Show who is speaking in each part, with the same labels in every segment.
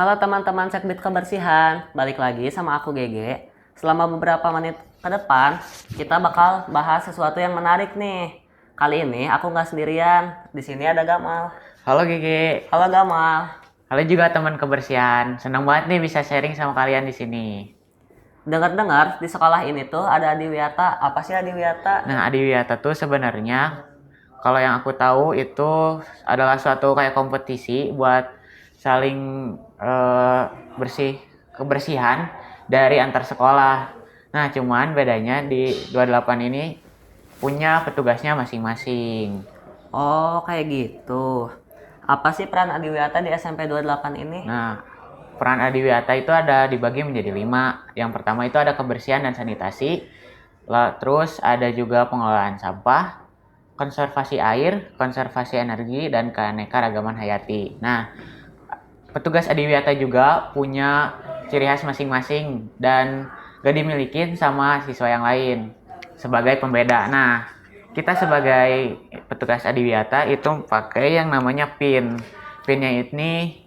Speaker 1: Halo teman-teman Sekbid Kebersihan, balik lagi sama aku Gege. Selama beberapa menit ke depan, kita bakal bahas sesuatu yang menarik nih. Kali ini aku nggak sendirian, di sini ada Gamal.
Speaker 2: Halo Gigi,
Speaker 1: Halo Gamal,
Speaker 2: halo juga teman kebersihan. Senang banget nih bisa sharing sama kalian di sini.
Speaker 1: dengar-dengar di sekolah ini tuh ada Adiwiyata. Apa sih Adiwiyata?
Speaker 2: Nah, Adiwiyata tuh sebenarnya kalau yang aku tahu itu adalah suatu kayak kompetisi buat saling bersih kebersihan dari antar sekolah. Nah, cuman bedanya di 28 ini punya petugasnya masing-masing.
Speaker 1: Oh, kayak gitu. Apa sih peran Adiwiyata di SMP 28 ini?
Speaker 2: Nah, peran Adiwiyata itu ada dibagi menjadi 5. Yang pertama itu ada kebersihan dan sanitasi. Terus ada juga pengelolaan sampah, konservasi air, konservasi energi, dan keanekaragaman hayati. Nah, petugas Adiwiyata juga punya ciri khas masing-masing dan gak dimiliki sama siswa yang lain sebagai pembeda. Nah, kita sebagai petugas Adiwiyata itu pakai yang namanya PIN. PIN-nya ini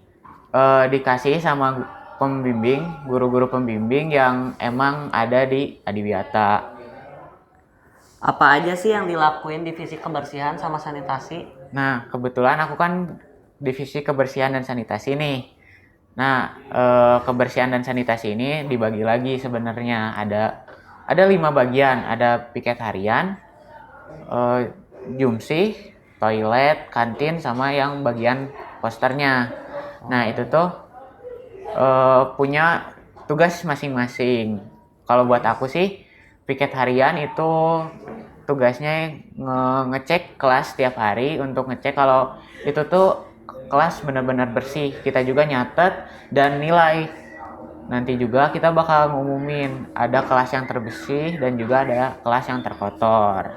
Speaker 2: dikasih sama pembimbing, guru-guru pembimbing yang emang ada di Adiwiyata.
Speaker 1: Apa aja sih yang dilakuin divisi kebersihan sama sanitasi?
Speaker 2: Nah, kebetulan aku kan divisi kebersihan dan sanitasi nih. Nah, kebersihan dan sanitasi ini dibagi lagi sebenarnya ada 5 bagian, ada piket harian, jumsih, toilet, kantin, sama yang bagian posternya. Nah, itu tuh punya tugas masing-masing. Kalau buat aku sih, piket harian itu tugasnya ngecek kelas tiap hari untuk ngecek kalau itu tuh kelas benar-benar bersih. Kita juga nyatet dan nilai. Nanti juga kita bakal ngumumin ada kelas yang terbersih dan juga ada kelas yang terkotor.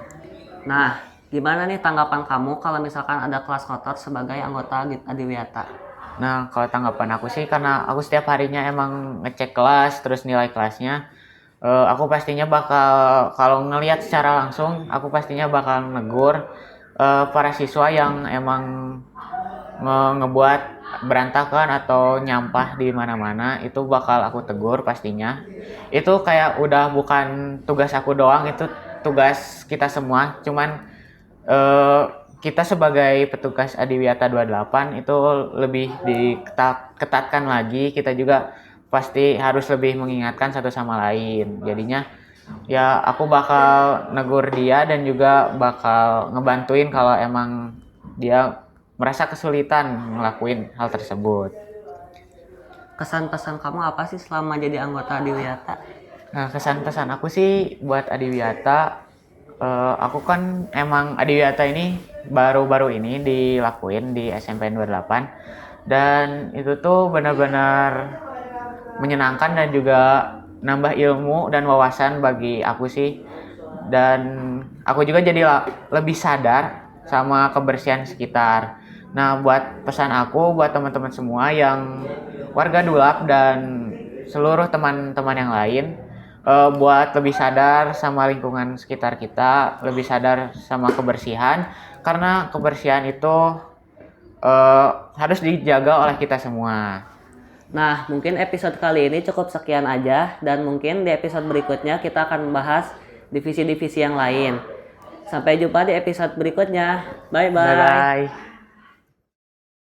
Speaker 1: Nah, gimana nih tanggapan kamu kalau misalkan ada kelas kotor sebagai anggota Adiwiyata?
Speaker 2: Nah, kalau tanggapan aku sih karena aku setiap harinya emang ngecek kelas terus nilai kelasnya, aku pastinya bakal kalau ngelihat secara langsung aku pastinya bakal negur para siswa yang emang ngebuat berantakan atau nyampah di mana-mana. Itu bakal aku tegur pastinya. Itu kayak udah bukan tugas aku doang, itu tugas kita semua. Cuman eh, kita sebagai petugas Adiwiyata 28 itu lebih diketatkan lagi. Kita juga pasti harus lebih mengingatkan satu sama lain. Jadinya ya aku bakal negur dia dan juga bakal ngebantuin kalau emang dia merasa kesulitan ngelakuin hal tersebut.
Speaker 1: Kesan pesan kamu apa sih selama jadi anggota Adiwiyata?
Speaker 2: Nah, kesan pesan aku sih buat Adiwiyata, aku kan emang Adiwiyata ini baru-baru ini dilakuin di SMP 28 dan itu tuh benar-benar menyenangkan dan juga nambah ilmu dan wawasan bagi aku sih. Dan aku juga jadi lebih sadar sama kebersihan sekitar. Nah, buat pesan aku buat teman-teman semua yang warga Dulak dan seluruh teman-teman yang lain, buat lebih sadar sama lingkungan sekitar kita, lebih sadar sama kebersihan karena kebersihan itu harus dijaga oleh kita semua.
Speaker 1: Nah, mungkin episode kali ini cukup sekian aja dan mungkin di episode berikutnya kita akan membahas divisi-divisi yang lain. Sampai jumpa di episode berikutnya.
Speaker 2: Bye
Speaker 1: Bye-bye.
Speaker 2: bye.